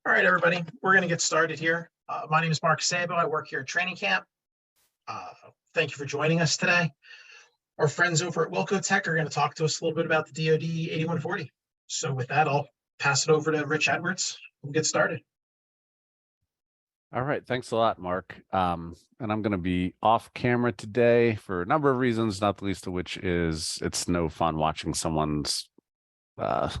All right, everybody, we're going to get started here. My name is Mark Sabo. I work here at Training Camp. Thank you for joining us today. Our friends over at WillCo Tech are going to talk to us a little bit about the DoD 8140. So with that, I'll pass it over to Rich Edwards. We'll get started. All right, thanks a lot, Mark. And I'm going to be off camera today for a number of reasons, not the least of which is it's no fun watching someone's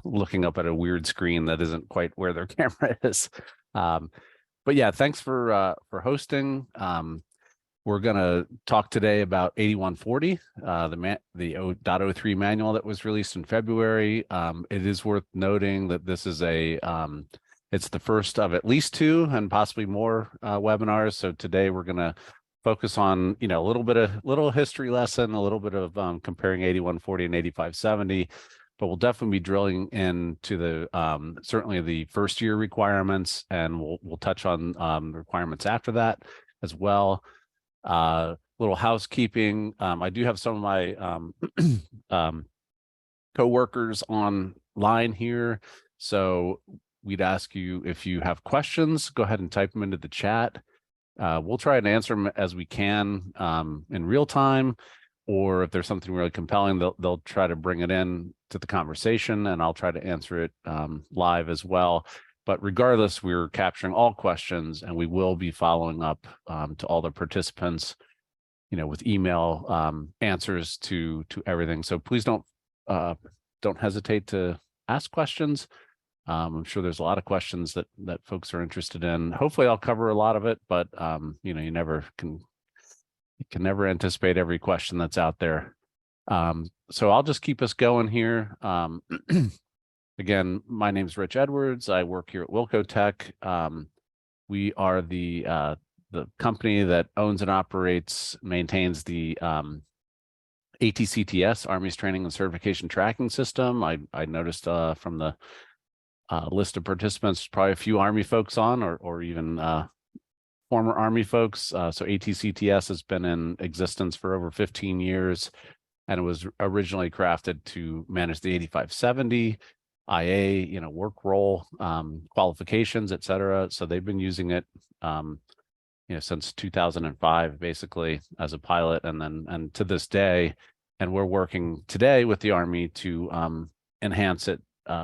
looking up at a weird screen that isn't quite where their camera is. But yeah, thanks for hosting. We're going to talk today about 8140, the .03 manual that was released in February. It is worth noting that this is it's the first of at least 2 and possibly more webinars. So today we're going to focus on, a little history lesson, a little bit of comparing 8140 and 8570. But we'll definitely be drilling into the certainly the first year requirements, and we'll touch on the requirements after that as well. Little housekeeping. I do have some of my co-workers online here, so we'd ask you if you have questions, go ahead and type them into the chat. We'll try and answer them as we can in real time, or if there's something really compelling, they'll try to bring it in to the conversation, and I'll try to answer it live as well. But regardless, we're capturing all questions, and we will be following up to all the participants, with email answers to everything. So please don't hesitate to ask questions. I'm sure there's a lot of questions that folks are interested in. Hopefully, I'll cover a lot of it, but you can never anticipate every question that's out there. So I'll just keep us going here. Again, my name is Rich Edwards. I work here at WillCo Tech. We are the company that owns and operates, maintains the ATCTS, Army's Training and Certification Tracking System. I noticed from the list of participants, probably a few Army folks on, or even former Army folks. So ATCTS has been in existence for over 15 years, and it was originally crafted to manage the 8570, IA, work role, qualifications, et cetera. So they've been using it, since 2005, basically as a pilot, and to this day. And we're working today with the Army to enhance it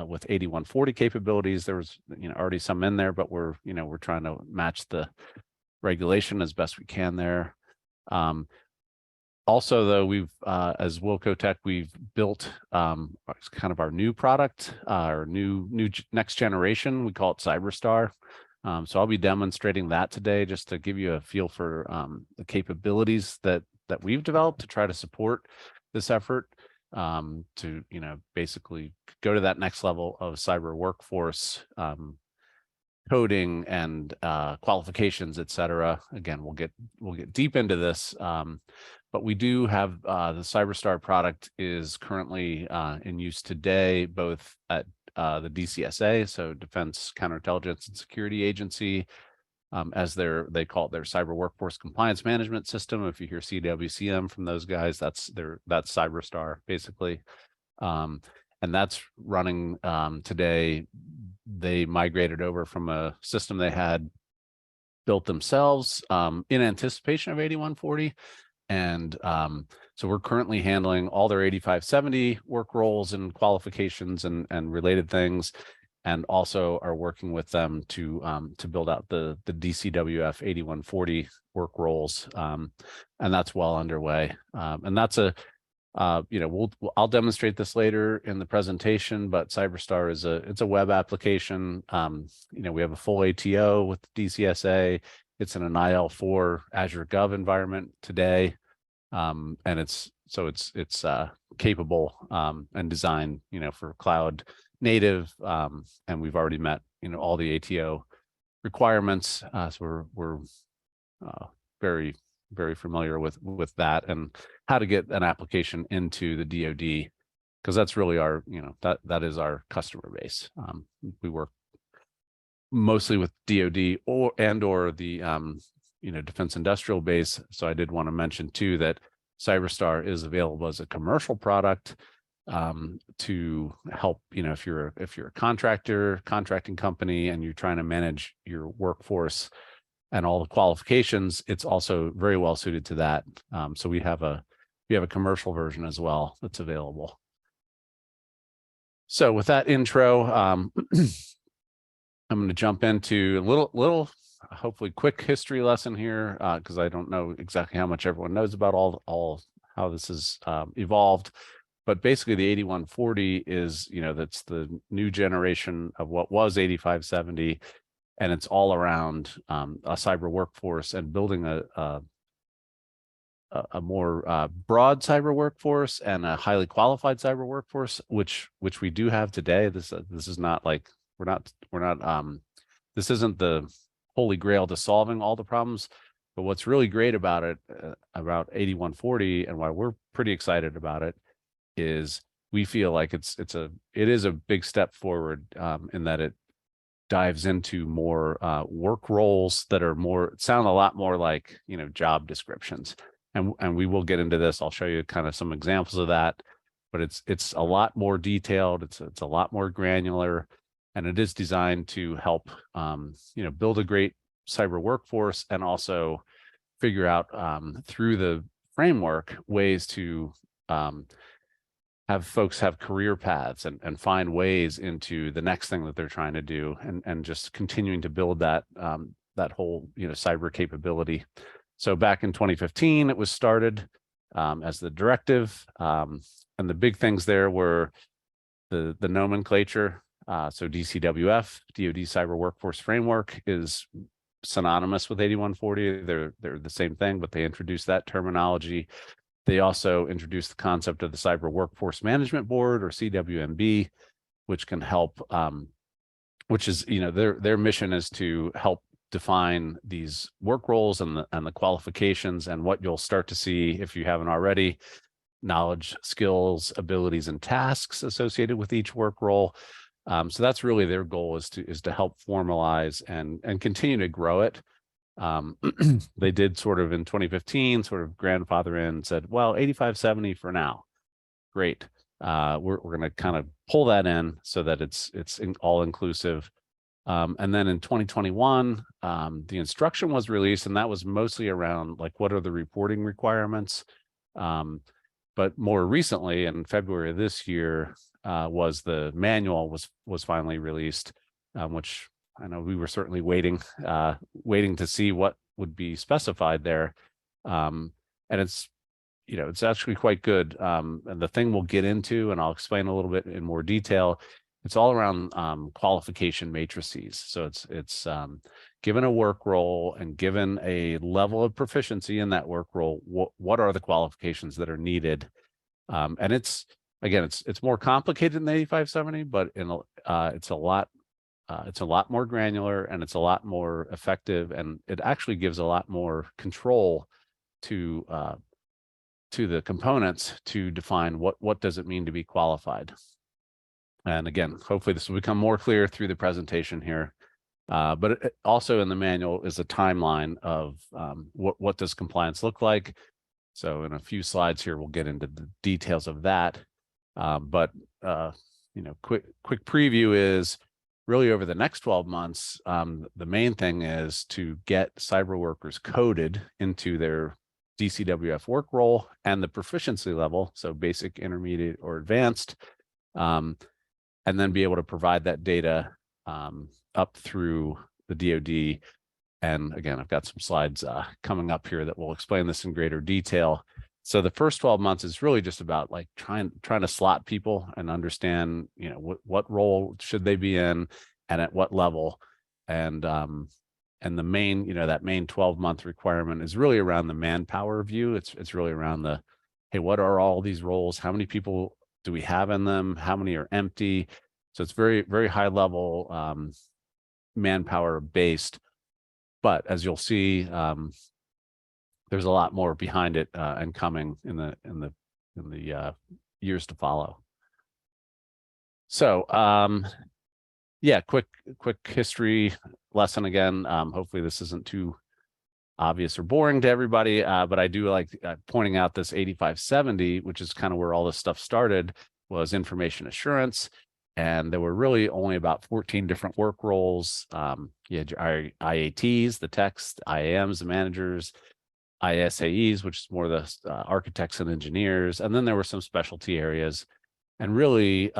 with 8140 capabilities. There was, already some in there, but we're trying to match the regulation as best we can there. Also, though, we've as WillCo Tech, we've built kind of our new product, our new next generation. We call it CyberStar. So I'll be demonstrating that today, just to give you a feel for the capabilities that we've developed to try to support this effort, to basically go to that next level of cyber workforce coding and qualifications, et cetera. Again, we'll get deep into this, but we do have the CyberStar product is currently in use today, both at the DCSA, so Defense Counterintelligence and Security Agency, as they call it their Cyber Workforce Compliance Management System. If you hear CWCM from those guys, that's CyberStar basically, and that's running today. They migrated over from a system they had built themselves in anticipation of 8140. And so we're currently handling all their 8570 work roles and qualifications and related things, and also are working with them to build out the DCWF 8140 work roles, and that's well underway. And that's I'll demonstrate this later in the presentation, but CyberStar is it's a web application. We have a full ATO with DCSA. It's in an IL4 Azure Gov environment today, and it's capable and designed, for cloud native, and we've already met, all the ATO requirements. So we're very, very familiar with that and how to get an application into the DoD, because that's really our, that is our customer base. We work mostly with DoD or the defense industrial base. So I did want to mention too that CyberStar is available as a commercial product, to help, if you're a contracting company, and you're trying to manage your workforce and all the qualifications, it's also very well suited to that. So we have a commercial version as well that's available. So with that intro, I'm going to jump into a little hopefully quick history lesson here, because I don't know exactly how much everyone knows about all how this has evolved. But basically the 8140 is, that's the new generation of what was 8570, and it's all around a cyber workforce and building a more broad cyber workforce and a highly qualified cyber workforce, which we do have today. This is not like this isn't the holy grail to solving all the problems. But what's really great about it, about 8140, and why we're pretty excited about it, is we feel like it is a big step forward, in that it dives into more work roles that are sound a lot more like job descriptions, and we will get into this. I'll show you kind of some examples of that, but it's a lot more detailed. It's a lot more granular, and it is designed to help build a great cyber workforce, and also figure out through the framework ways to have folks have career paths and find ways into the next thing that they're trying to do, and just continuing to build that whole cyber capability. So back in 2015, it was started as the directive, and the big things there were the nomenclature. So DCWF, DoD Cyber Workforce Framework, is synonymous with 8140. They're the same thing, but they introduced that terminology. They also introduced the concept of the Cyber Workforce Management Board, or CWMB, which can help, which is, their mission is to help define these work roles and the qualifications, and what you'll start to see, if you haven't already, knowledge, skills, abilities, and tasks associated with each work role. So that's really their goal, is to help formalize and continue to grow it. They did sort of in 2015 sort of grandfather in, said, well, 8570 for now, great. We're going to kind of pull that in so that it's all inclusive. And then in 2021, the instruction was released, and that was mostly around like, what are the reporting requirements? But more recently, in February of this year, was the manual was finally released, which I know we were certainly waiting to see what would be specified there. And it's actually quite good. And the thing we'll get into, and I'll explain a little bit in more detail, it's all around qualification matrices. So it's given a work role and given a level of proficiency in that work role, what are the qualifications that are needed? And it's more complicated than the 8570, but it's a lot more granular, and it's a lot more effective, and it actually gives a lot more control to the components to define what does it mean to be qualified. And again, hopefully this will become more clear through the presentation here. But also in the manual is a timeline of what does compliance look like. So in a few slides here, we'll get into the details of that. But quick preview is really over the next 12 months, the main thing is to get cyber workers coded into their DCWF work role and the proficiency level, so basic, intermediate, or advanced, and then be able to provide that data up through the DoD. And again, I've got some slides coming up here that will explain this in greater detail. So the first 12 months is really just about like trying to slot people and understand, what role should they be in and at what level. And the main, that main 12-month requirement is really around the manpower view. It's really around the, hey, what are all these roles? How many people do we have in them? How many are empty? So it's very, very high level manpower based. But as you'll see, there's a lot more behind it and coming in the years to follow. So yeah, quick history lesson again. Hopefully this isn't too obvious or boring to everybody, but I do like pointing out this 8570, which is kind of where all this stuff started. was information assurance. And there were really only about 14 different work roles. You had your IATs, the techs, the IAMs, the managers, ISAEs, which is more the architects and engineers. And then there were some specialty areas. And really,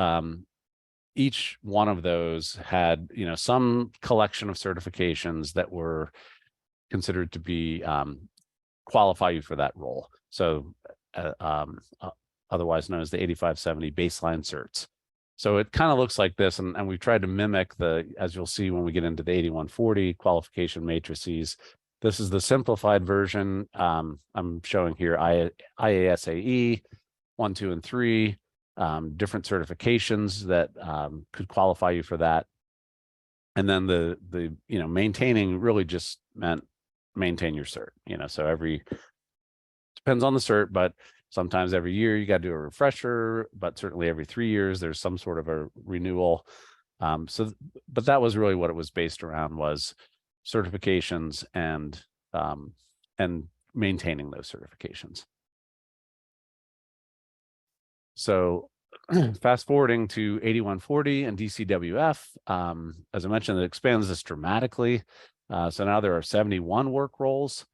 each one of those had, some collection of certifications that were considered to be qualify you for that role. So otherwise known as the 8570 baseline certs. So it kind of looks like this, and we've tried to mimic as you'll see when we get into the 8140 qualification matrices. This is the simplified version. I'm showing here IASAE 1, 2, and 3, different certifications that could qualify you for that. And then the maintaining really just meant maintain your cert. So depends on the cert, but sometimes every year you got to do a refresher, but certainly every 3 years there's some sort of a renewal. But that was really what it was based around, was certifications and maintaining those certifications. So fast forwarding to 8140 and DCWF, as I mentioned, it expands this dramatically. So now there are 71 work roles,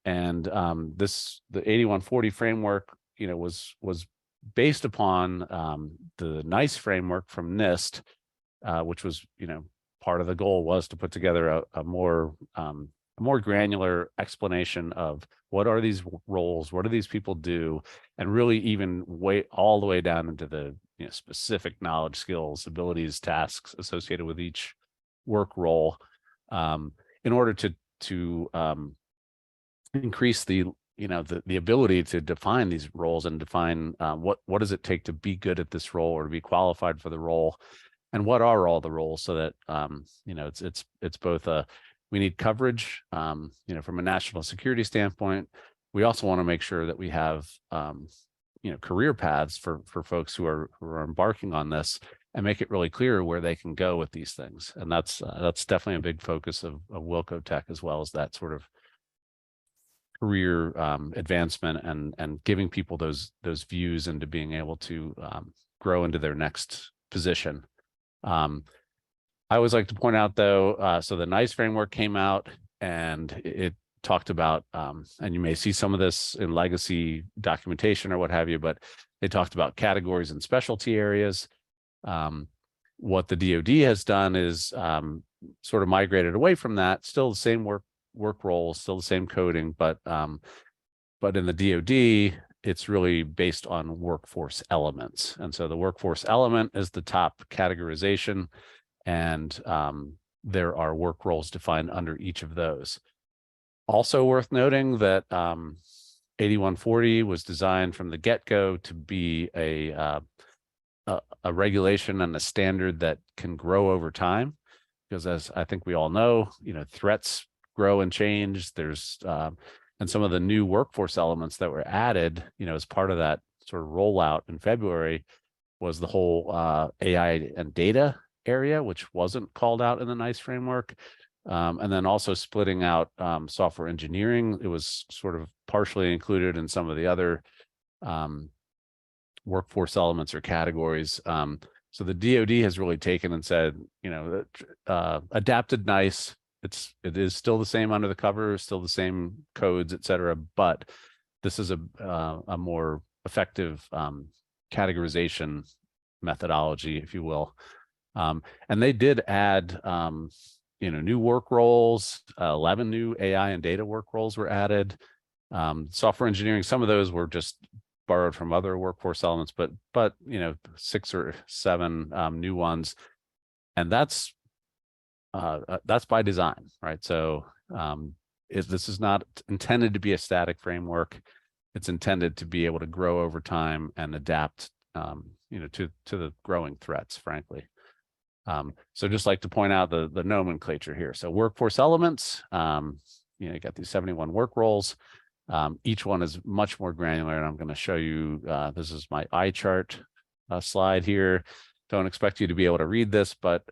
and the 8140 framework, was based upon the NICE framework from NIST, which was, part of the goal was to put together a more granular explanation of what are these roles, what do these people do, and really even all the way down into the specific knowledge, skills, abilities, tasks associated with each work role, in order to increase the ability to define these roles and define what does it take to be good at this role or to be qualified for the role, and what are all the roles, so that it's both we need coverage, from a national security standpoint. We also want to make sure that we have career paths for folks who are embarking on this, and make it really clear where they can go with these things. And that's definitely a big focus of WillCo Tech, as well as that sort of career advancement and giving people those views into being able to grow into their next position. I always like to point out, though, so the NICE framework came out, and it talked about, and you may see some of this in legacy documentation or what have you, but they talked about categories and specialty areas. What the DoD has done is sort of migrated away from that. Still the same work roles, still the same coding, but in the DoD, it's really based on workforce elements. And so the workforce element is the top categorization, and there are work roles defined under each of those. Also worth noting that 8140 was designed from the get-go to be a regulation and a standard that can grow over time, because as I think we all know, threats grow and change. There's and some of the new workforce elements that were added, as part of that sort of rollout in February, was the whole AI and data area, which wasn't called out in the NICE framework. And then also splitting out software engineering. It was sort of partially included in some of the other workforce elements or categories. So the DoD has really taken and said, adapted NICE. It is still the same under the cover, still the same codes, et cetera, but this is a more effective categorization methodology, if you will. And they did add new work roles. 11 new AI and data work roles were added. Software engineering, some of those were just borrowed from other workforce elements, but 6 or 7 new ones, and that's by design, right? So this is not intended to be a static framework. It's intended to be able to grow over time and adapt, to the growing threats, frankly. So just like to point out the nomenclature here. So workforce elements, you got these 71 work roles. Each one is much more granular, and I'm going to show you, this is my eye chart slide here. Don't expect you to be able to read this, but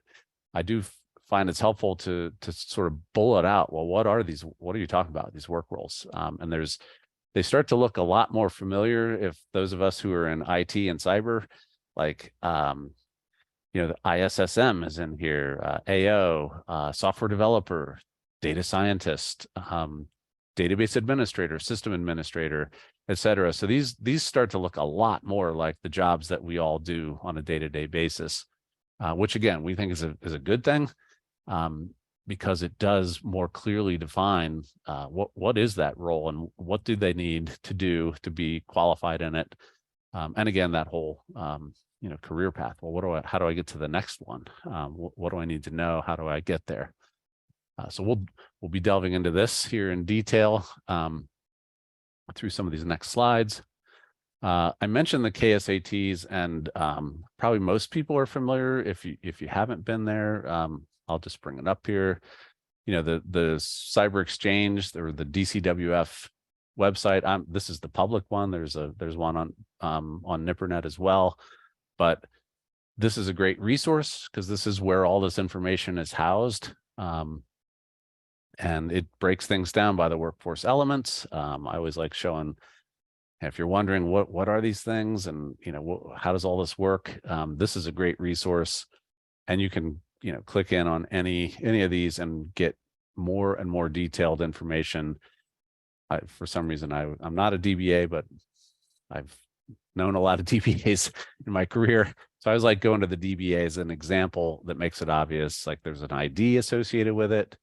I do find it's helpful to sort of bullet out, well, what are you talking about, these work roles? And they start to look a lot more familiar if those of us who are in IT and cyber like, the ISSM is in here, AO, software developer, data scientist, database administrator, system administrator, et cetera. So these start to look a lot more like the jobs that we all do on a day-to-day basis, which again, we think is a good thing, because it does more clearly define what is that role and what do they need to do to be qualified in it. And again, that whole career path. Well, how do I get to the next one? What do I need to know? How do I get there? So we'll be delving into this here in detail through some of these next slides. I mentioned the KSATs, and probably most people are familiar. If you haven't been there, I'll just bring it up here. The Cyber Exchange or the DCWF website. This is the public one. There's one on NIPRNet as well, but this is a great resource because this is where all this information is housed. And it breaks things down by the workforce elements. I always like showing, if you're wondering what are these things and how does all this work, this is a great resource, and you can click in on any of these and get more and more detailed information. For some reason, I'm not a DBA, but I've known a lot of DBAs in my career. So I was like going to the DBA as an example that makes it obvious. Like there's an ID associated with it.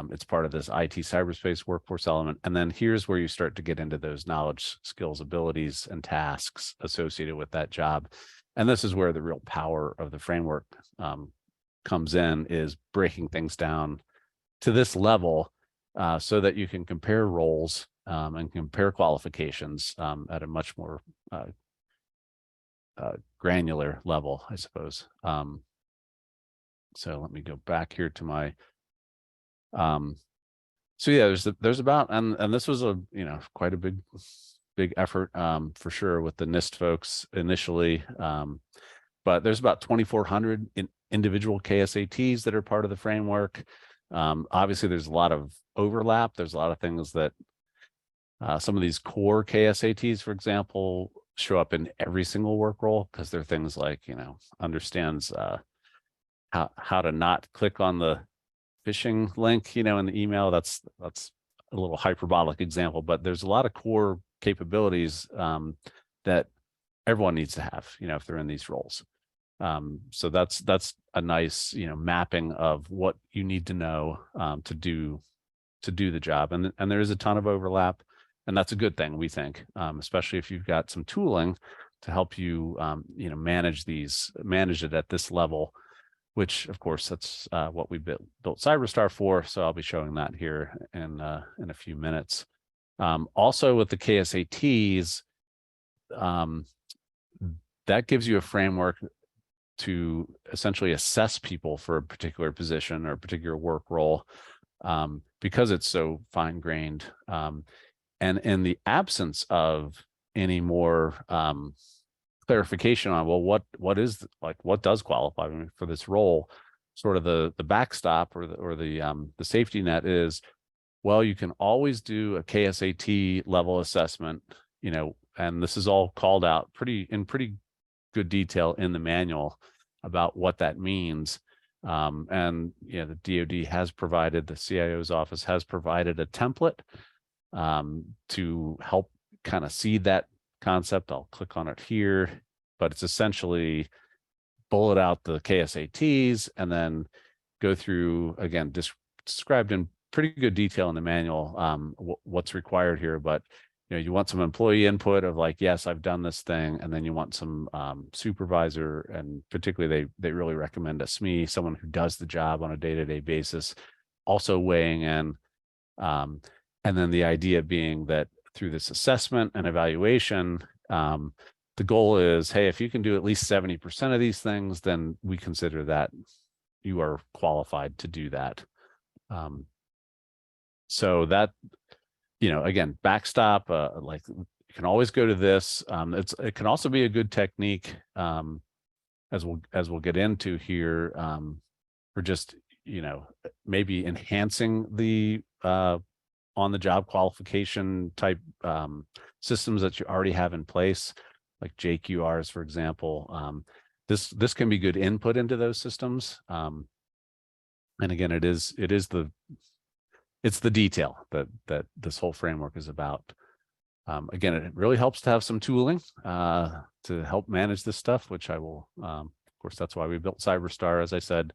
It's part of this IT cyberspace workforce element. And then here's where you start to get into those knowledge, skills, abilities, and tasks associated with that job. And this is where the real power of the framework comes in, is breaking things down to this level so that you can compare roles and compare qualifications at a much more granular level, I suppose. So let me go back here to my so yeah, there's about, and this was a quite a big effort for sure with the NIST folks initially, but there's about 2,400 individual KSATs that are part of the framework. Obviously there's a lot of overlap. There's a lot of things that some of these core KSATs, for example, show up in every single work role, because they're things like understands how to not click on the phishing link, in the email. That's a little hyperbolic example, but there's a lot of core capabilities that everyone needs to have, if they're in these roles. So that's a nice, mapping of what you need to know to do the job. And there is a ton of overlap, and that's a good thing, we think, especially if you've got some tooling to help you, manage it at this level, which of course that's what we built CyberStar for. So I'll be showing that here in a few minutes. Also with the KSATs, that gives you a framework to essentially assess people for a particular position or a particular work role, because it's so fine-grained. And in the absence of any more clarification on, well, what does qualify for this role, sort of the backstop or the safety net is, well, you can always do a KSAT level assessment, and this is all called out in pretty good detail in the manual about what that means. And the DoD has provided, the CIO's office has provided a template to help kind of seed that concept. I'll click on it here, but it's essentially bullet out the KSATs and then go through, again, described in pretty good detail in the manual what's required here. But you want some employee input of like, yes, I've done this thing, and then you want some supervisor, and particularly they really recommend a SME, someone who does the job on a day-to-day basis, also weighing in. And then the idea being that through this assessment and evaluation, the goal is, hey, if you can do at least 70% of these things, then we consider that you are qualified to do that. So that, again, backstop, like you can always go to this. It can also be a good technique, as we'll get into here, for just, maybe enhancing the on the job qualification type systems that you already have in place. like JQRs, for example. This can be good input into those systems. And again, it's the detail that this whole framework is about. Again, it really helps to have some tooling to help manage this stuff, which I will, of course, that's why we built CyberStar, as I said.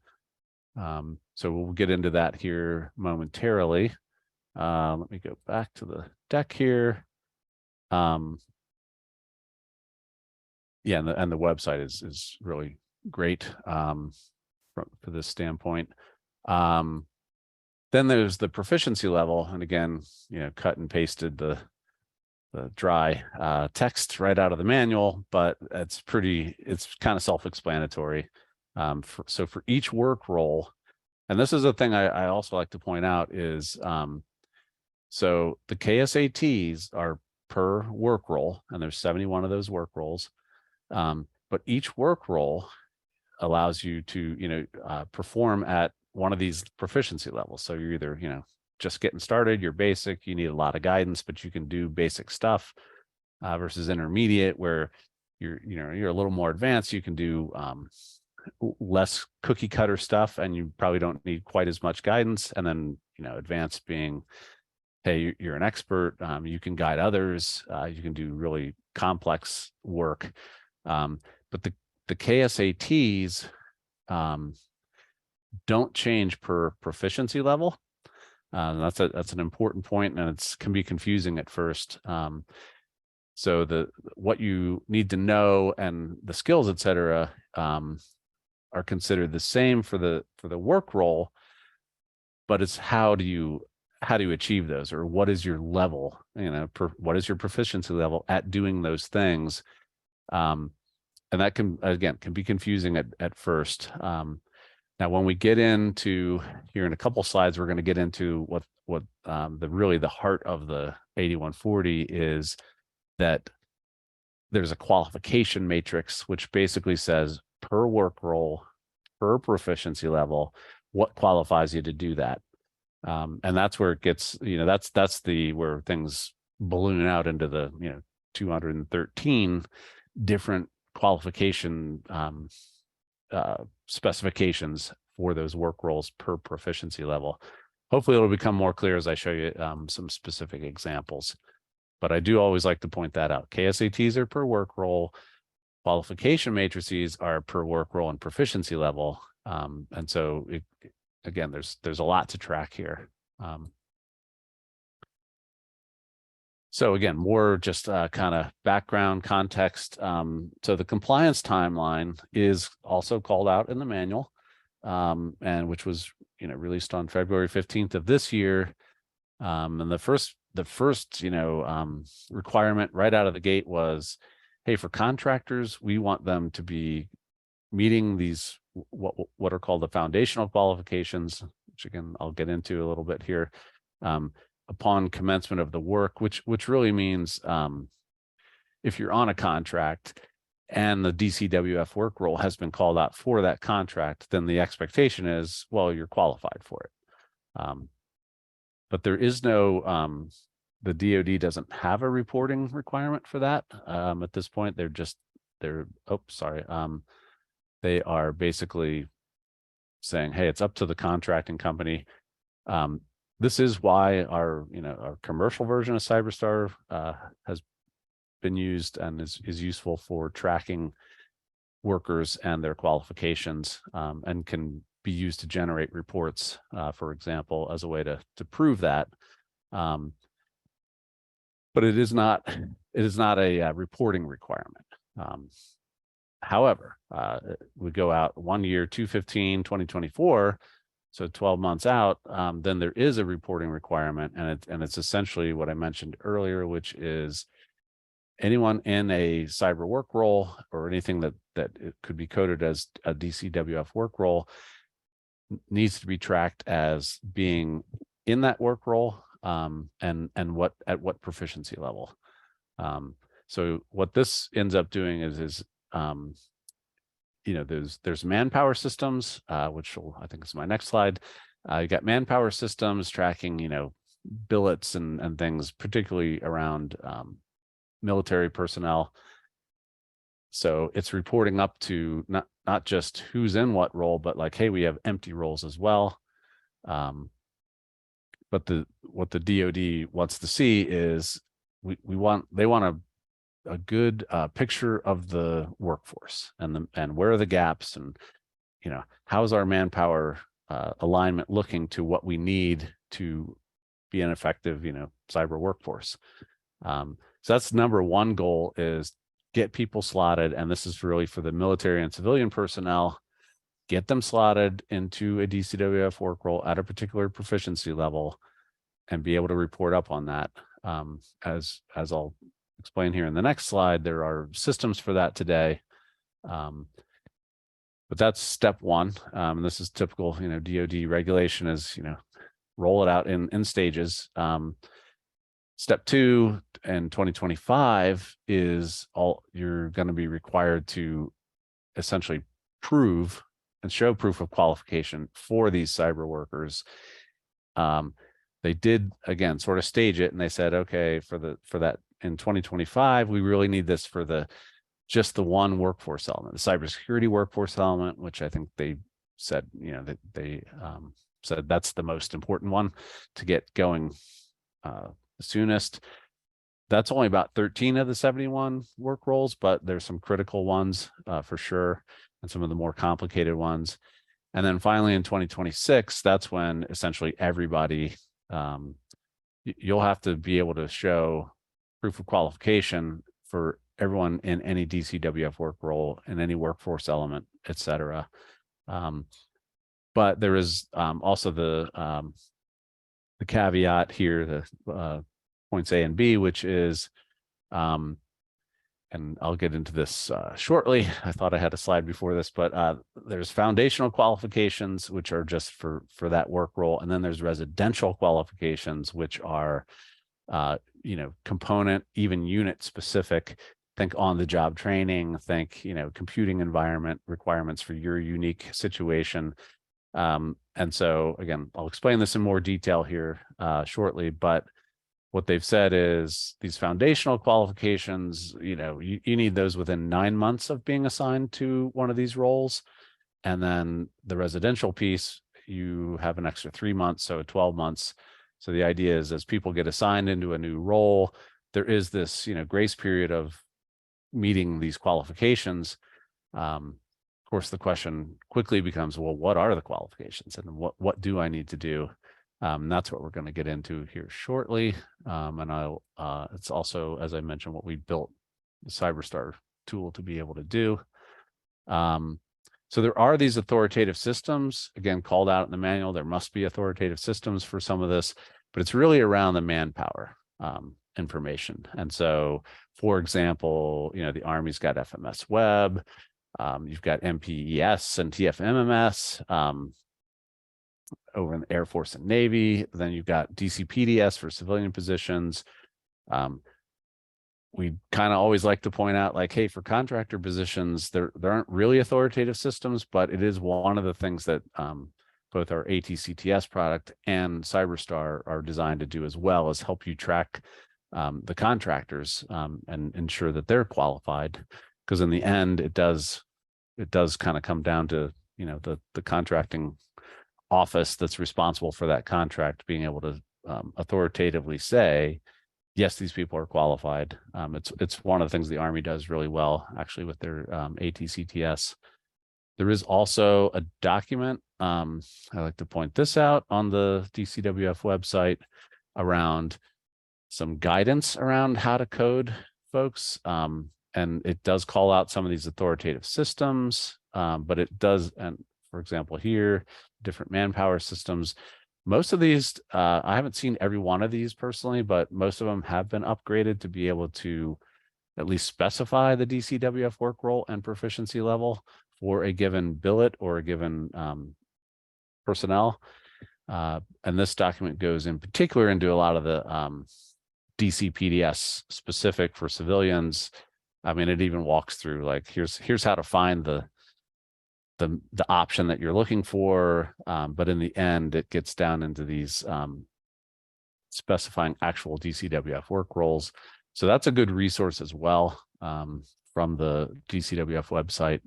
So we'll get into that here momentarily. Let me go back to the deck here. Yeah, and the website is really great for this standpoint. Then there's the proficiency level, and again, cut and pasted the dry text right out of the manual, but it's kind of self-explanatory. So for each work role, and this is a thing I also like to point out is, so the KSATs are per work role, and there's 71 of those work roles. But each work role allows you to, perform at one of these proficiency levels. So you're either, just getting started, you're basic, you need a lot of guidance, but you can do basic stuff, versus intermediate, where you're a little more advanced, you can do less cookie cutter stuff, and you probably don't need quite as much guidance. And then, advanced being, hey, you're an expert, you can guide others, you can do really complex work. But the KSATs don't change per proficiency level. That's an important point, and it can be confusing at first. So what you need to know and the skills, et cetera, are considered the same for the work role, but it's how do you achieve those, or what is your level, what is your proficiency level at doing those things. And that can be confusing at first. Now, when we get into here in a couple slides, we're going to get into what the heart of the 8140 is, that there's a qualification matrix, which basically says per work role, per proficiency level, what qualifies you to do that. And that's where it gets, that's where things balloon out into the 213 different qualification specifications for those work roles per proficiency level. Hopefully it'll become more clear as I show you some specific examples, but I do always like to point that out. KSATs are per work role, qualification matrices are per work role and proficiency level. And so again, there's a lot to track here. So again, more just kind of background context. So the compliance timeline is also called out in the manual, and which was released on February 15th of this year. And the first requirement right out of the gate was, hey, for contractors, we want them to be meeting these what are called the foundational qualifications, which again I'll get into a little bit here. Upon commencement of the work, which really means if you're on a contract and the DCWF work role has been called out for that contract, then the expectation is, well, you're qualified for it. But there is no, the DoD doesn't have a reporting requirement for that at this point. They are basically saying, hey, it's up to the contracting company. This is why our commercial version of CyberStar has been used and is useful for tracking workers and their qualifications, and can be used to generate reports, for example, as a way to prove that. But it is not a reporting requirement. However, we go out 1 year, 2024. So 12 months out, then there is a reporting requirement, and it's essentially what I mentioned earlier, which is anyone in a cyber work role or anything that it could be coded as a DCWF work role needs to be tracked as being in that work role, and at what proficiency level. So what this ends up doing is there's manpower systems, which I think is my next slide. You got manpower systems tracking, billets and things, particularly around military personnel. So it's reporting up to not just who's in what role, but like, hey, we have empty roles as well. But what the DoD wants to see is they want a good picture of the workforce and where are the gaps, and how's our manpower alignment looking to what we need to be an effective cyber workforce. So that's number one goal, is get people slotted, and this is really for the military and civilian personnel. Get them slotted into a DCWF work role at a particular proficiency level and be able to report up on that. As I'll explain here in the next slide, there are systems for that today. But that's step one. And this is typical, DoD regulation is, roll it out in stages. Step two in 2025 is you're going to be required to essentially prove and show proof of qualification for these cyber workers. They did, again, sort of stage it, and they said, okay, for that in 2025, we really need this for just the one workforce element, the cybersecurity workforce element, which I think they said, they said that's the most important one to get going the soonest. That's only about 13 of the 71 work roles, but there's some critical ones for sure, and some of the more complicated ones. And then finally in 2026, that's when essentially everybody, you'll have to be able to show proof of qualification for everyone in any DCWF work role, in any workforce element, et cetera. But there is also the caveat here, the points A and B, which is, and I'll get into this shortly. I thought I had a slide before this, but there's foundational qualifications, which are just for that work role. And then there's residential qualifications, which are, component, even unit specific. Think on the job training, think, computing environment requirements for your unique situation. And so again, I'll explain this in more detail here shortly, but what they've said is these foundational qualifications, you need those within 9 months of being assigned to one of these roles. And then the residential piece, you have an extra 3 months, so 12 months. So the idea is as people get assigned into a new role, there is this, grace period of meeting these qualifications. Of course, the question quickly becomes, well, what are the qualifications, and what do I need to do? That's what we're going to get into here shortly. And it's also, as I mentioned, what we built the CyberStar tool to be able to do. So there are these authoritative systems, again, called out in the manual. There must be authoritative systems for some of this, but it's really around the manpower information. And so, for example, the Army's got FMS Web, you've got MPES and TFMMS, over in the Air Force and Navy. Then you've got DCPDS for civilian positions. We kind of always like to point out, like, hey, for contractor positions, there aren't really authoritative systems, but it is one of the things that both our ATCTS product and CyberStar are designed to do, as well as help you track the contractors and ensure that they're qualified. Because in the end, it does kind of come down to the contracting office that's responsible for that contract being able to authoritatively say, yes, these people are qualified. It's one of the things the Army does really well, actually, with their ATCTS. There is also a document, I like to point this out, on the DCWF website around some guidance around how to code folks. And it does call out some of these authoritative systems, but it does, and for example, here, different manpower systems. Most of these, I haven't seen every one of these personally, but most of them have been upgraded to be able to at least specify the DCWF work role and proficiency level for a given billet or a given personnel. And this document goes in particular into a lot of the DCPDS specific for civilians. I mean, it even walks through, like, here's how to find the option that you're looking for, but in the end, it gets down into these specifying actual DCWF work roles. So that's a good resource as well from the DCWF website.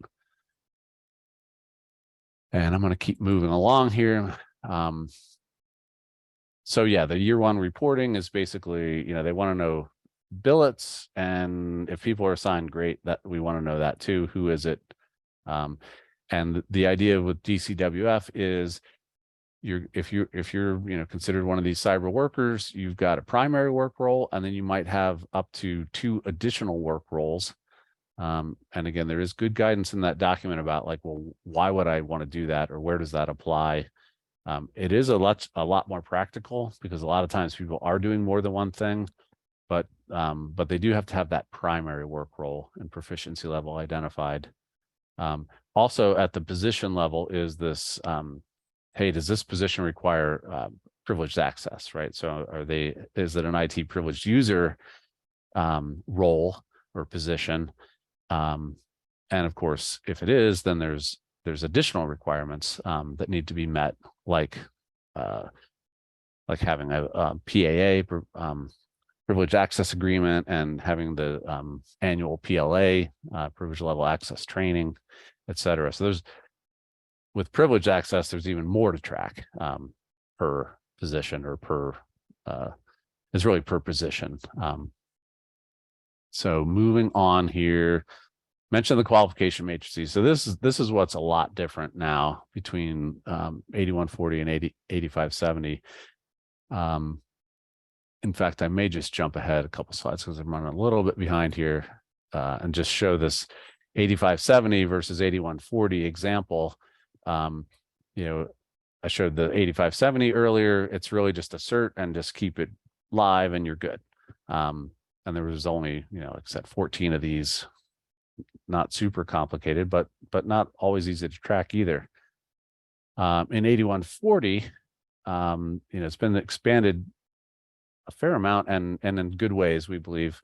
And I'm going to keep moving along here. So yeah, the year one reporting is basically, they want to know billets, and if people are assigned, great, that we want to know that too. Who is it? And the idea with DCWF is if you're considered one of these cyber workers, you've got a primary work role, and then you might have up to 2 additional work roles. And again, there is good guidance in that document about like, well, why would I want to do that, or where does that apply? It is a lot more practical, because a lot of times people are doing more than one thing, but they do have to have that primary work role and proficiency level identified. Also at the position level is this, hey, does this position require privileged access, right? So is it an IT privileged user role or position? And of course, if it is, then there's additional requirements that need to be met, like having a PAA, privileged access agreement, and having the annual PLA, privilege level access training, et cetera. So with privileged access, there's even more to track per position, or it's really per position. So moving on here, mention the qualification matrices. So this is what's a lot different now between 8140 and 8570. In fact, I may just jump ahead a couple slides because I'm running a little bit behind here, and just show this 8570 versus 8140 example. I showed the 8570 earlier. It's really just a cert and just keep it live and you're good. And there was only, like I said, 14 of these, not super complicated, but not always easy to track either. In 8140, it's been expanded a fair amount, and in good ways, we believe.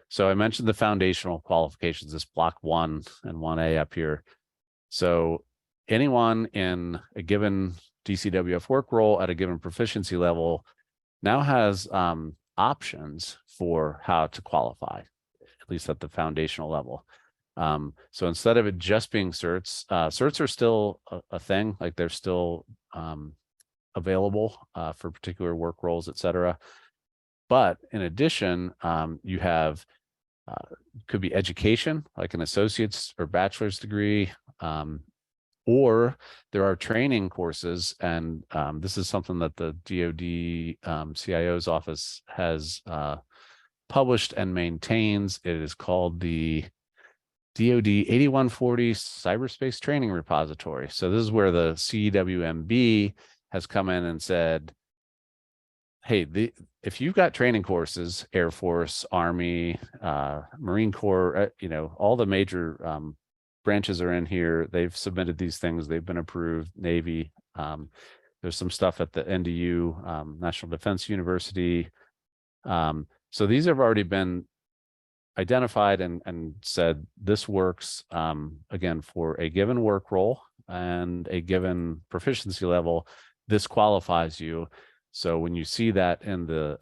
So I mentioned the foundational qualifications, this block 1 and 1A up here. So anyone in a given DCWF work role at a given proficiency level now has options for how to qualify, at least at the foundational level. So instead of it just being certs, certs are still a thing, like they're still available for particular work roles, et cetera. But in addition, you have, could be education, like an associate's or bachelor's degree, or there are training courses. And this is something that the DoD CIO's office has published and maintains. It is called the DoD 8140 Cyberspace Training Repository. So this is where the CWMB has come in and said, hey, if you've got training courses, Air Force, Army, Marine Corps, all the major branches are in here. They've submitted these things. They've been approved. Navy. There's some stuff at the NDU, National Defense University. So these have already been identified and said this works, again, for a given work role and a given proficiency level. This qualifies you. So when you see that in the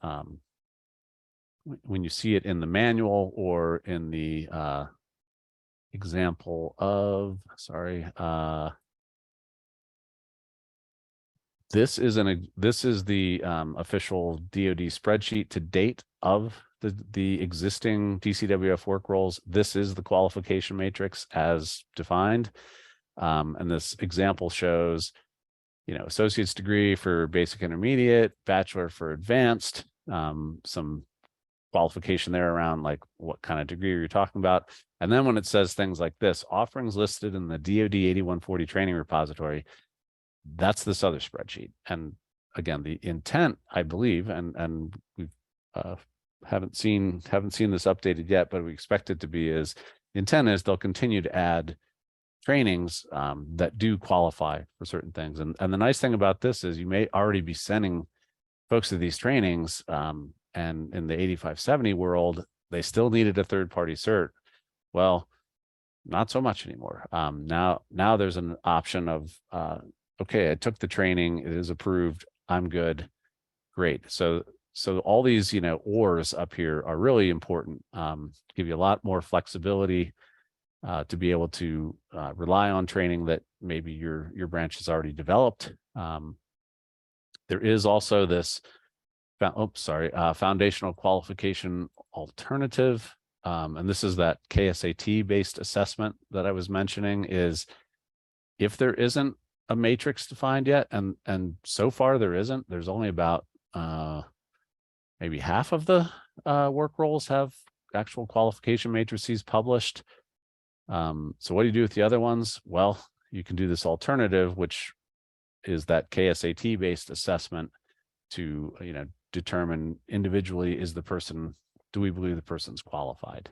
when you see it in the manual or in the example of, this is the official DoD spreadsheet to date of the existing DCWF work roles. This is the qualification matrix as defined, and this example shows, associate's degree for basic intermediate, bachelor for advanced, some qualification there around like what kind of degree you're talking about. And then when it says things like this, offerings listed in the DoD 8140 training repository, that's this other spreadsheet. And again, the intent, I believe, and we haven't seen this updated yet, but we expect it to be, is the intent is they'll continue to add trainings that do qualify for certain things. And the nice thing about this is you may already be sending folks to these trainings, and in the 8570 world, they still needed a third-party cert. Well, not so much anymore. Now there's an option of, okay, I took the training, it is approved, I'm good, great. So so all these, ors up here are really important. Give you a lot more flexibility to be able to rely on training that maybe your branch has already developed. There is also this, foundational qualification alternative. And this is that KSAT-based assessment that I was mentioning. Is if there isn't a matrix defined yet, and so far there isn't, there's only about maybe half of the work roles have actual qualification matrices published. So what do you do with the other ones? Well, you can do this alternative, which is that KSAT based assessment to, determine individually, do we believe the person's qualified?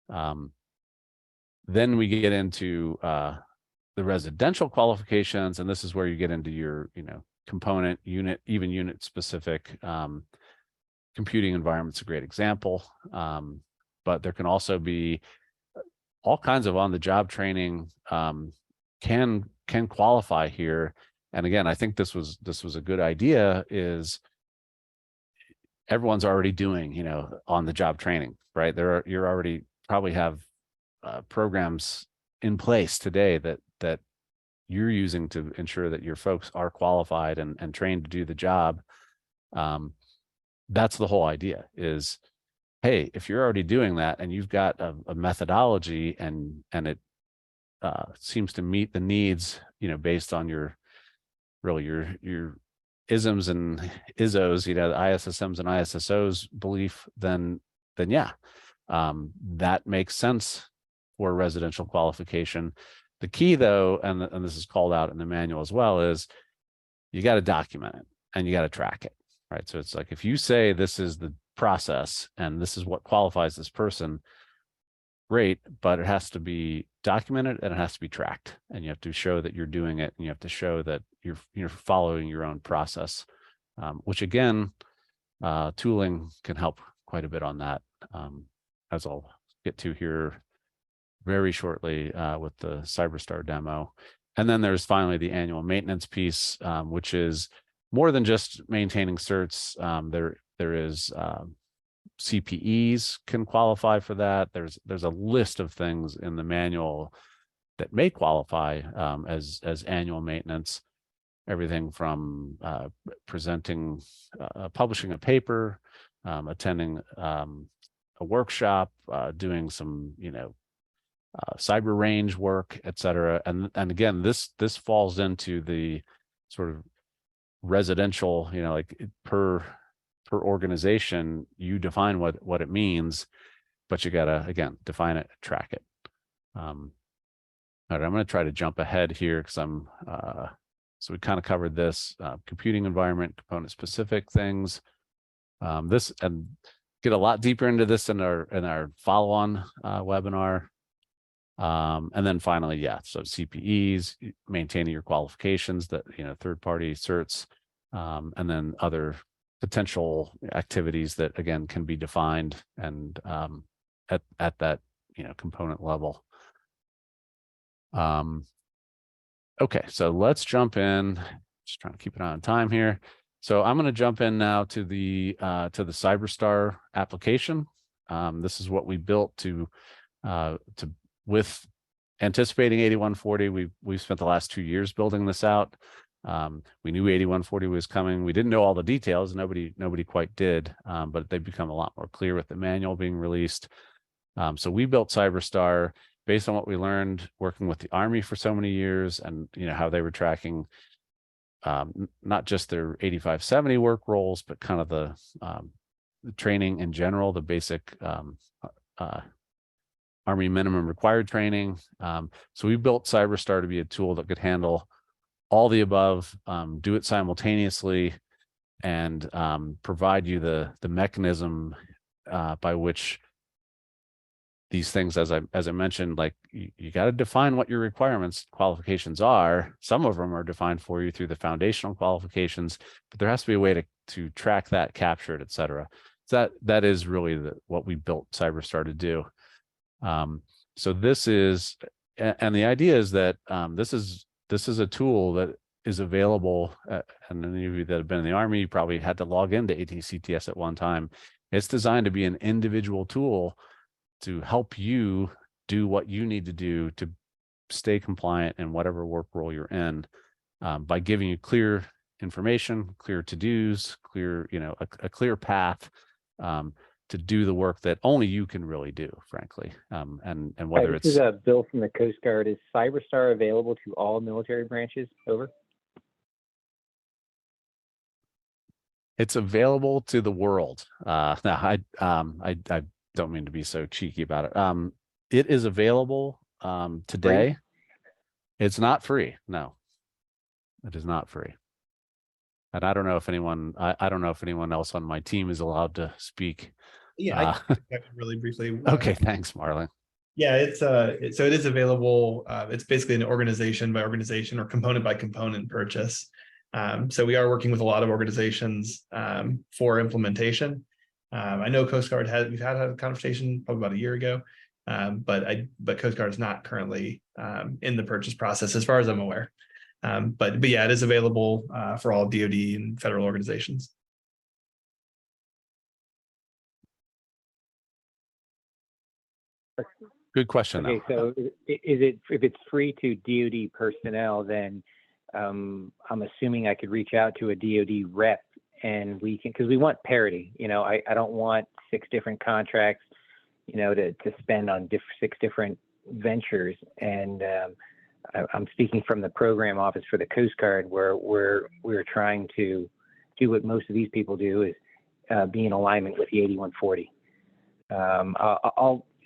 Then we get into the residential qualifications, and this is where you get into your, component, unit, even unit specific. Computing environment's a great example, but there can also be all kinds of on-the-job training can qualify here. And again, I think this was a good idea. Is everyone's already doing, on-the-job training, right? You're already probably have programs in place today that you're using to ensure that your folks are qualified and trained to do the job. That's the whole idea. Is, hey, if you're already doing that and you've got a methodology and it seems to meet the needs, based on your ISMs and ISOs, the ISSMs and ISSOs belief, then yeah, that makes sense for residential qualification. The key though, and this is called out in the manual as well, is you got to document it and you got to track it, right? So it's like, if you say this is the process and this is what qualifies this person, great, but it has to be documented and it has to be tracked, and you have to show that you're doing it, and you have to show that you're following your own process, which again, tooling can help quite a bit on that, as I'll get to here very shortly with the CyberStar demo. And then there's finally the annual maintenance piece, which is more than just maintaining certs. There is CPEs can qualify for that. There's a list of things in the manual that may qualify as annual maintenance. Everything from presenting, publishing a paper, attending a workshop, doing some cyber range work, etc. And again, this falls into the sort of residential, like per organization, you define what it means, but you gotta, again, define it, track it. All right, I'm going to try to jump ahead here because so we kind of covered this computing environment, component specific things. This, and get a lot deeper into this in our follow-on webinar. And then finally, yeah, so CPEs, maintaining your qualifications, that third-party certs, and then other potential activities that again can be defined and at that component level. Okay, so let's jump in. Just trying to keep an eye on time here. So I'm going to jump in now to the CyberStar application. This is what we built with anticipating 8140. We've spent the last 2 years building this out. We knew 8140 was coming. We didn't know all the details. Nobody quite did, but they've become a lot more clear with the manual being released. So we built CyberStar based on what we learned working with the Army for so many years, and how they were tracking not just their 8570 work roles, but kind of the training in general, the basic Army minimum required training. So we built CyberStar to be a tool that could handle all the above, do it simultaneously, and provide you the mechanism by which these things, as I mentioned, like you got to define what your qualifications are. Some of them are defined for you through the foundational qualifications, but there has to be a way to track that, capture it, etc. So that is really what we built CyberStar to do. So this is, and the idea is that this is a tool that is available, and any of you that have been in the Army, you probably had to log into ATCTS at one time. It's designed to be an individual tool to help you do what you need to do to stay compliant in whatever work role you're in, by giving you clear information, clear to-dos, clear, a clear path to do the work that only you can really do, frankly. And whether This is Bill from the Coast Guard. Is CyberStar available to all military branches? Over. It's available to the world. Now, I don't mean to be so cheeky about it. It is available today. Free? It's not free. No, it is not free. And I don't know if anyone, I don't know if anyone else on my team is allowed to speak. Yeah, I can really briefly. Okay, thanks, Marlon. Yeah, it's so it is available. It's basically an organization by organization or component by component purchase. So we are working with a lot of organizations for implementation. I know Coast Guard we've had a conversation probably about a year ago, but Coast Guard is not currently in the purchase process as far as I'm aware. But yeah, it is available for all DoD and federal organizations. Good question. Okay, so if it's free to DoD personnel, then I'm assuming I could reach out to a DoD rep and we can, because we want parity. I don't want 6 different contracts, to spend on 6 different ventures. And I'm speaking from the program office for the Coast Guard, where we're trying to do what most of these people do, is be in alignment with the 8140.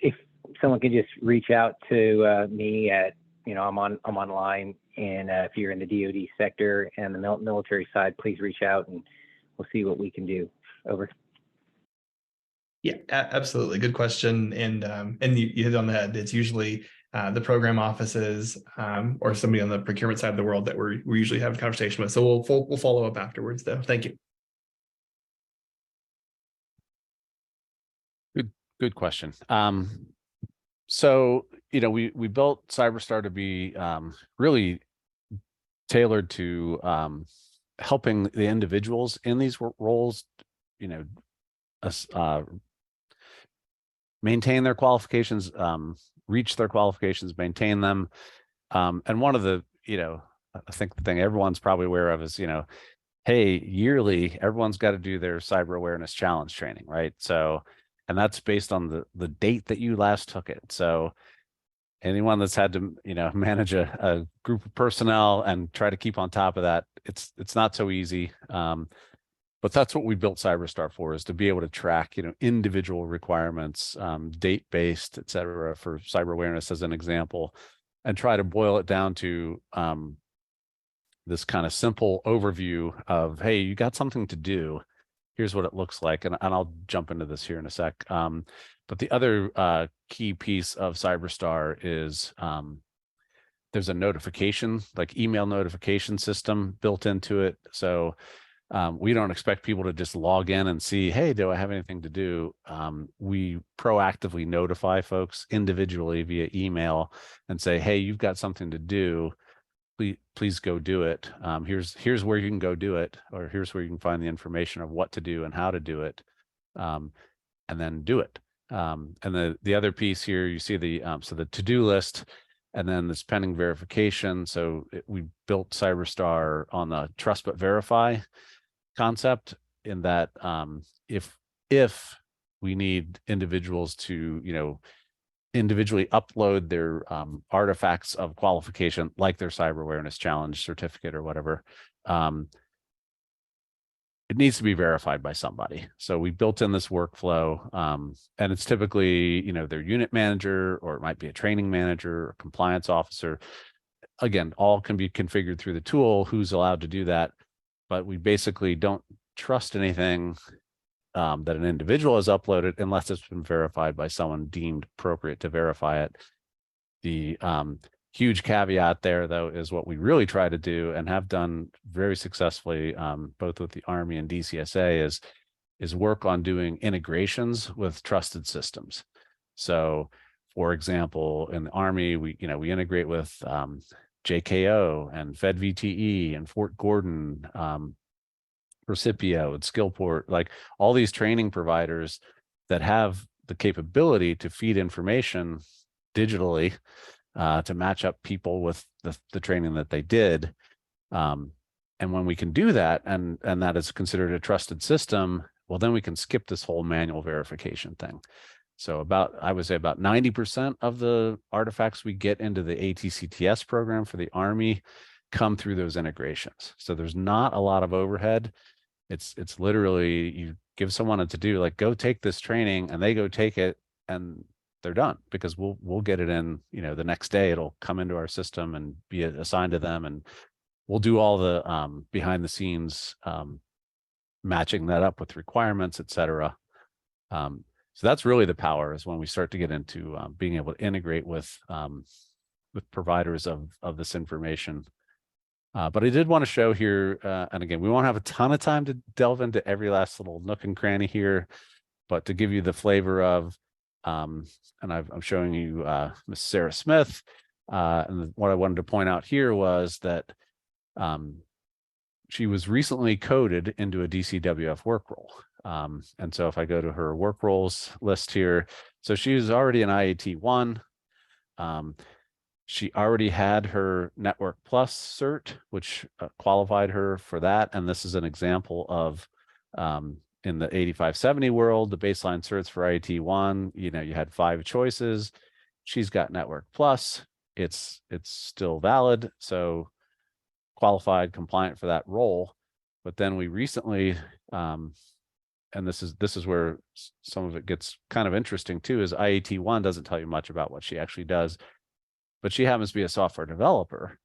If someone could just reach out to me at, I'm online, and if you're in the DoD sector and the military side, please reach out and we'll see what we can do. Over. Yeah, absolutely. Good question. And you hit on the head. It's usually the program offices or somebody on the procurement side of the world that we usually have a conversation with. So we'll follow up afterwards, though. Thank you. Good question. So, we built CyberStar to be really tailored to helping the individuals in these roles, maintain their qualifications, reach their qualifications, maintain them. And one of the, I think the thing everyone's probably aware of is, hey, yearly, everyone's got to do their cyber awareness challenge training, right? So, and that's based on the date that you last took it. So anyone that's had to, manage a group of personnel and try to keep on top of that, it's not so easy. But that's what we built CyberStar for, is to be able to track, individual requirements, date-based, et cetera, for cyber awareness as an example, and try to boil it down to this kind of simple overview of, hey, you got something to do. Here's what it looks like. And I'll jump into this here in a sec. But the other key piece of CyberStar is there's a notification, like email notification system built into it. So we don't expect people to just log in and see, hey, do I have anything to do? We proactively notify folks individually via email and say, hey, you've got something to do. Please go do it. Here's where you can go do it, or here's where you can find the information of what to do and how to do it, and then do it. And the other piece here, you see the to-do list, and then this pending verification. So we built CyberStar on the trust but verify concept, in that if we need individuals to individually upload their artifacts of qualification, like their cyber awareness challenge certificate or whatever, it needs to be verified by somebody. So we built in this workflow, and it's typically, their unit manager, or it might be a training manager or compliance officer. Again, all can be configured through the tool, who's allowed to do that. But we basically don't trust anything that an individual has uploaded unless it's been verified by someone deemed appropriate to verify it. The huge caveat there, though, is what we really try to do and have done very successfully, both with the Army and DCSA, is work on doing integrations with trusted systems. So, for example, in the Army, we integrate with JKO and Fed VTE and Fort Gordon, Recipio and Skillport, like all these training providers that have the capability to feed information digitally to match up people with the training that they did. And when we can do that, and that is considered a trusted system, well, then we can skip this whole manual verification thing. So I would say about 90% of the artifacts we get into the ATCTS program for the Army come through those integrations. So there's not a lot of overhead. It's literally, you give someone a to-do, like go take this training, and they go take it and they're done, because we'll get it in, the next day. It'll come into our system and be assigned to them, and we'll do all the behind the scenes matching that up with requirements, et cetera. So that's really the power, is when we start to get into being able to integrate with providers of this information. But I did want to show here, and again, we won't have a ton of time to delve into every last little nook and cranny here, but to give you the flavor of, and I'm showing you Miss Sarah Smith. And what I wanted to point out here was that she was recently coded into a DCWF work role. And so if I go to her work roles list here, so she was already an IAT 1. She already had her Network Plus cert, which qualified her for that. And this is an example of, in the 8570 world, the baseline certs for IAT 1, you had 5 choices. She's got Network Plus. It's still valid. So qualified, compliant for that role. But then we recently, and this is where some of it gets kind of interesting too, is IAT 1 doesn't tell you much about what she actually does, but she happens to be a software developer.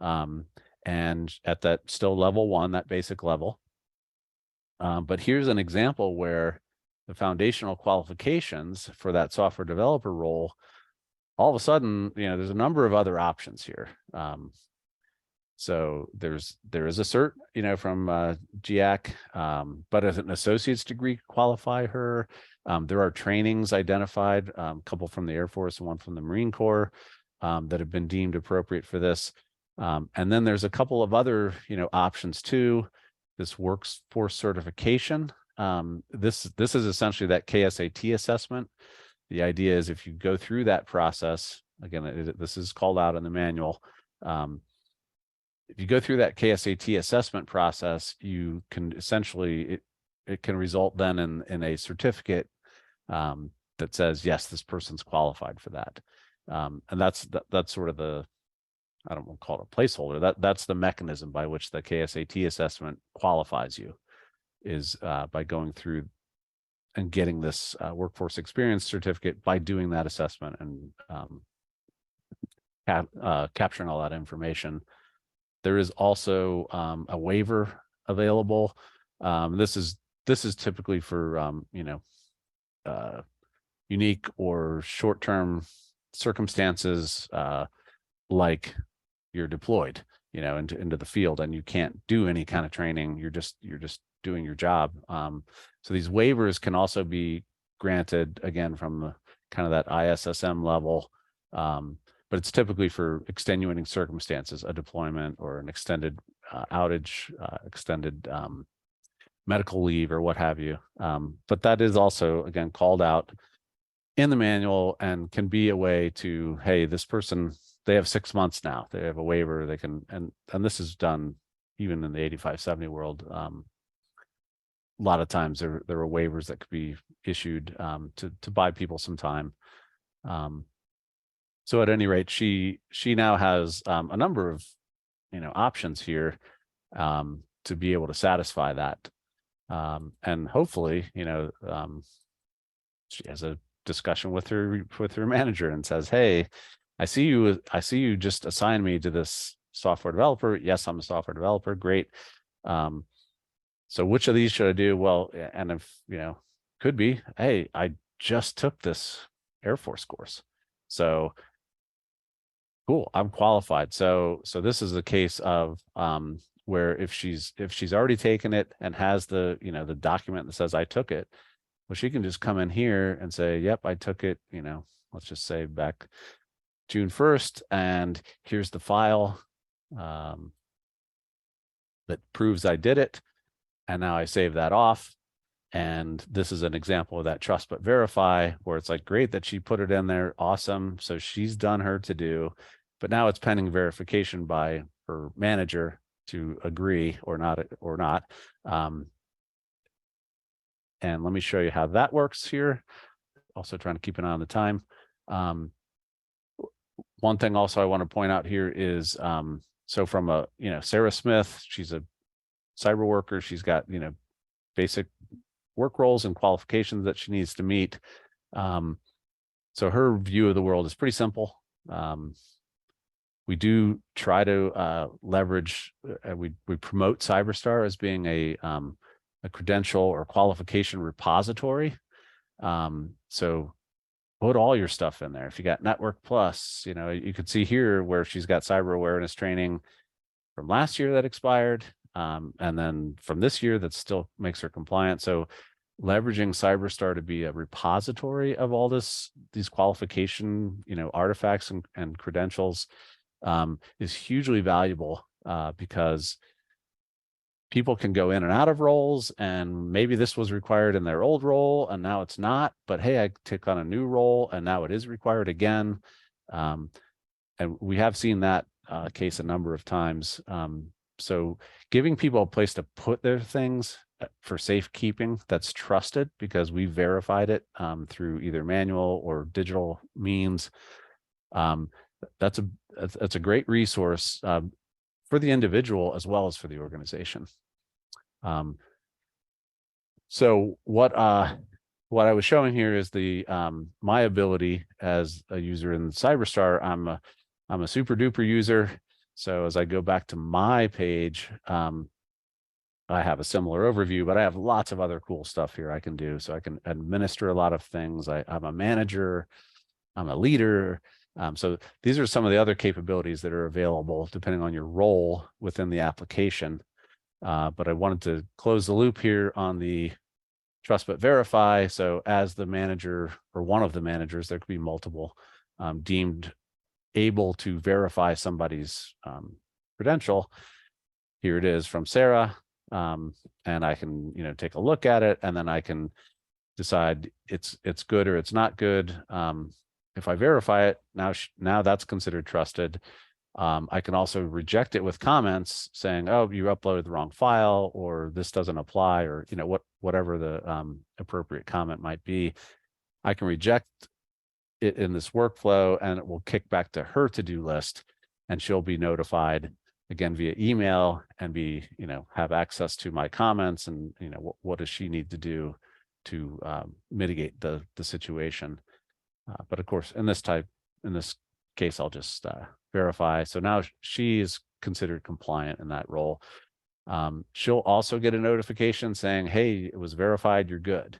And at that still level 1, that basic level. But here's an example where the foundational qualifications for that software developer role, all of a sudden, there's a number of other options here. So there is a cert, from GIAC, but as an associate's degree qualify her. There are trainings identified, a couple from the Air Force and one from the Marine Corps, that have been deemed appropriate for this. And then there's a couple of other, options too. This workforce certification. This is essentially that KSAT assessment. The idea is, if you go through that process, again, this is called out in the manual. If you go through that KSAT assessment process, you can essentially, it can result then in a certificate that says, yes, this person's qualified for that. And that's sort of the, I don't want to call it a placeholder. That's the mechanism by which the KSAT assessment qualifies you, is by going through and getting this workforce experience certificate by doing that assessment and capturing all that information. There is also a waiver available. This is typically for unique or short-term circumstances, like you're deployed, into the field and you can't do any kind of training. You're just doing your job. So these waivers can also be granted, again, from the kind of that ISSM level. But it's typically for extenuating circumstances, a deployment or an extended outage, extended medical leave or what have you. But that is also, again, called out in the manual and can be a way to, hey, this person, they have 6 months now. They have a waiver. They can, and this is done even in the 8570 world. A lot of times there are waivers that could be issued to buy people some time. So at any rate, she now has a number of options here to be able to satisfy that, and hopefully she has a discussion with her manager and says, "Hey, I see you just assigned me to this software developer. Yes, I'm a software developer. Great. So which of these should I do?" Well, and if could be, hey, I just took this Air Force course, so cool, I'm qualified. So this is a case of where if she's already taken it and has the the document that says I took it, well, she can just come in here and say, yep, I took it, let's just say back June 1st, and here's the file. that proves I did it. And now I save that off. And this is an example of that trust but verify, where it's like, great that she put it in there. Awesome. So she's done her to do, but now it's pending verification by her manager to agree or not. And let me show you how that works here. Also trying to keep an eye on the time. One thing also I want to point out here is, so from Sarah Smith, she's a cyber worker. She's got, basic work roles and qualifications that she needs to meet. So her view of the world is pretty simple. We do try to leverage, we promote CyberStar as being a credential or qualification repository. So put all your stuff in there. If you got Network Plus, you could see here where she's got cyber awareness training from last year that expired, and then from this year that still makes her compliant. So leveraging CyberStar to be a repository of all these qualification, artifacts and credentials is hugely valuable, because people can go in and out of roles, and maybe this was required in their old role and now it's not, but hey, I took on a new role and now it is required again. And we have seen that case a number of times. So giving people a place to put their things for safekeeping that's trusted, because we verified it through either manual or digital means. That's a great resource for the individual as well as for the organization. So what I was showing here is the my ability as a user in CyberStar. I'm a super duper user. So as I go back to my page, I have a similar overview, but I have lots of other cool stuff here I can do. So I can administer a lot of things. I'm a manager, I'm a leader. So these are some of the other capabilities that are available depending on your role within the application. But I wanted to close the loop here on the trust but verify. So as the manager or one of the managers, there could be multiple, deemed able to verify somebody's credential. Here it is from Sarah. And I can, take a look at it, and then I can decide it's good or it's not good. If I verify it, now that's considered trusted. I can also reject it with comments saying, oh, you uploaded the wrong file, or this doesn't apply, or whatever the appropriate comment might be. I can reject it in this workflow, and it will kick back to her to-do list, and she'll be notified again via email and be, have access to my comments, and what does she need to do to mitigate the situation. But of course, in this case, I'll just verify. So now she is considered compliant in that role. She'll also get a notification saying, hey, it was verified, you're good.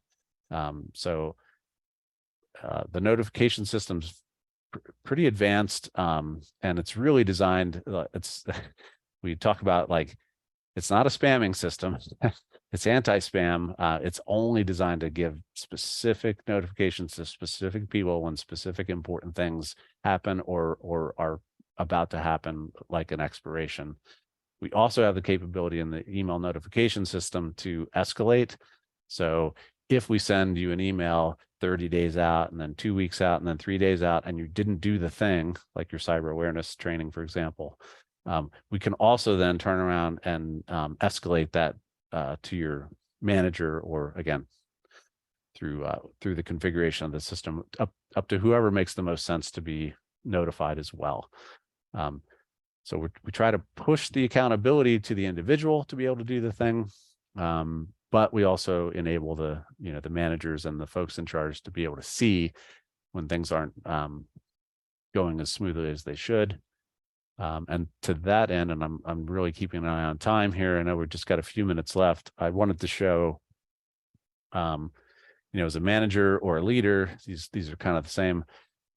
So the notification system's pretty advanced, and it's really designed, we talk about, like, it's not a spamming system. It's anti-spam. It's only designed to give specific notifications to specific people when specific important things happen or are about to happen, like an expiration. We also have the capability in the email notification system to escalate. So if we send you an email 30 days out, and then 2 weeks out, and then 3 days out, and you didn't do the thing, like your cyber awareness training, for example, we can also then turn around and escalate that to your manager, or again, through the configuration of the system, up to whoever makes the most sense to be notified as well. So we try to push the accountability to the individual to be able to do the thing, but we also enable the the managers and the folks in charge to be able to see when things aren't going as smoothly as they should. And to that end, and I'm really keeping an eye on time here, I know we've just got a few minutes left. I wanted to show, as a manager or a leader, these are kind of the same.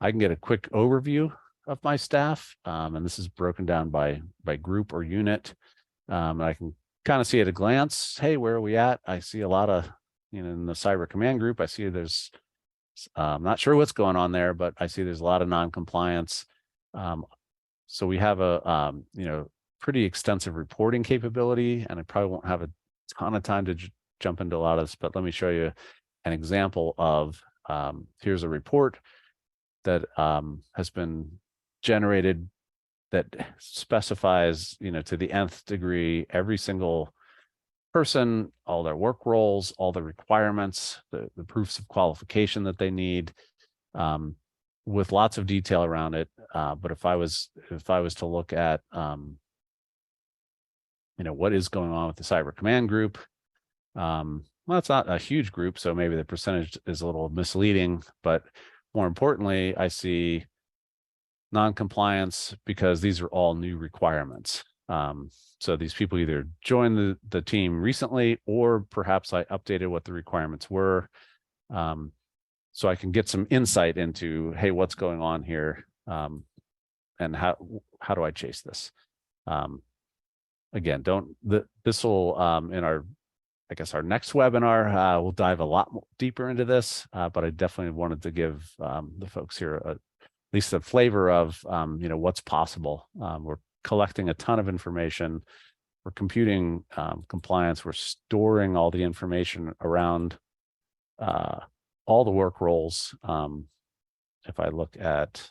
I can get a quick overview of my staff, and this is broken down by group or unit. I can kind of see at a glance, hey, where are we at? I see a lot of, in the cyber command group, I see there's, I'm not sure what's going on there, but I see there's a lot of non-compliance. So we have a, pretty extensive reporting capability, and I probably won't have a ton of time to jump into a lot of this, but let me show you an example of, here's a report that has been generated that specifies, to the nth degree, every single person, all their work roles, all the requirements, the proofs of qualification that they need, with lots of detail around it. But if I was to look at, what is going on with the Cyber Command group, well, it's not a huge group, so maybe the percentage is a little misleading, but more importantly, I see non-compliance because these are all new requirements. So these people either joined the team recently, or perhaps I updated what the requirements were. So I can get some insight into, hey, what's going on here, and how do I chase this? Again, this will, in our, I guess, our next webinar, we'll dive a lot deeper into this, but I definitely wanted to give the folks here at least a flavor of, what's possible. We're collecting a ton of information. We're computing compliance. We're storing all the information around all the work roles. If I look at,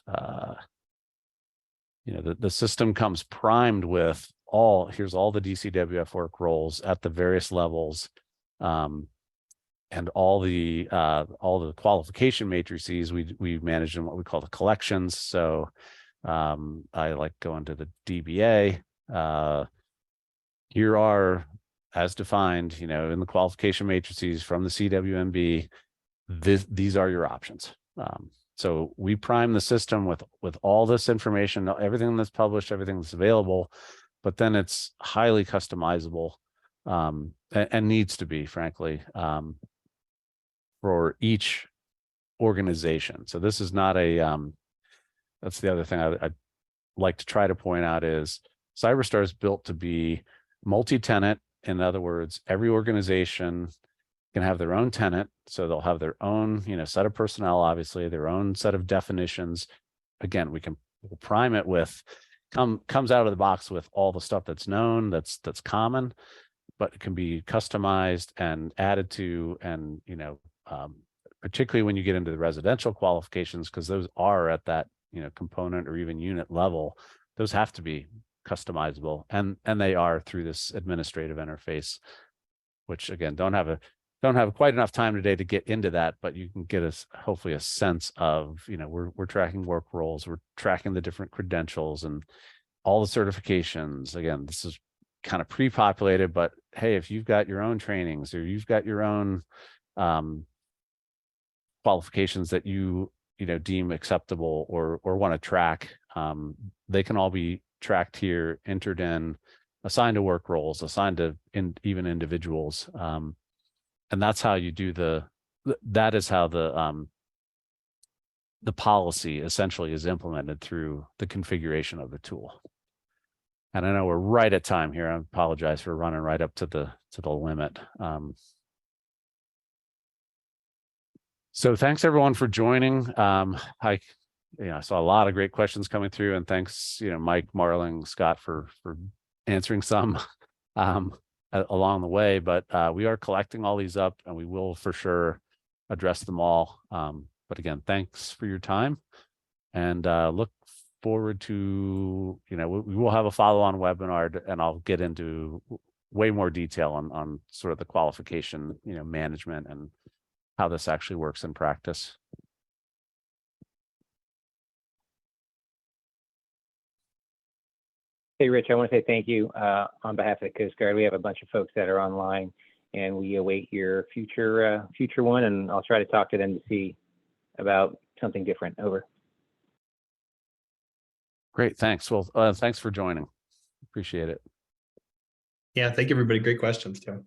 the system comes primed with here's all the DCWF work roles at the various levels, and all the qualification matrices we manage in what we call the collections. So I like going to the DBA. Here are, as defined, in the qualification matrices from the CWMB, these are your options. So we prime the system with all this information, everything that's published, everything that's available, but then it's highly customizable, and needs to be, frankly, for each organization. So this is not that's the other thing I'd like to try to point out is CyberStar is built to be multi-tenant. In other words, every organization can have their own tenant. So they'll have their own, set of personnel, obviously, their own set of definitions. Again, we'll prime it with, comes out of the box with all the stuff that's known, that's common, but it can be customized and added to, and, particularly when you get into the residential qualifications, because those are at that, component or even unit level, those have to be customizable, and they are through this administrative interface, which again, don't have quite enough time today to get into that, but you can get us hopefully a sense of, we're tracking work roles, we're tracking the different credentials and all the certifications. Again, this is kind of pre-populated, but hey, if you've got your own trainings or you've got your own qualifications that you deem acceptable or want to track, they can all be tracked here, entered in, assigned to work roles, assigned to even individuals. And that's how you do that is how the policy essentially is implemented through the configuration of the tool. And I know we're right at time here. I apologize for running right up to the limit. So thanks everyone for joining. I saw a lot of great questions coming through, and thanks, Mike, Marling, Scott for answering some along the way. But we are collecting all these up, and we will for sure address them all. But again, thanks for your time, and look forward to, we will have a follow-on webinar, and I'll get into way more detail on sort of the qualification, management and how this actually works in practice. Hey, Rich, I want to say thank you on behalf of the Coast Guard. We have a bunch of folks that are online, and we await your future one, and I'll try to talk to them to see about something different. Over. Great, thanks. Well, thanks for joining. Appreciate it. Yeah, thank you, everybody. Great questions, too.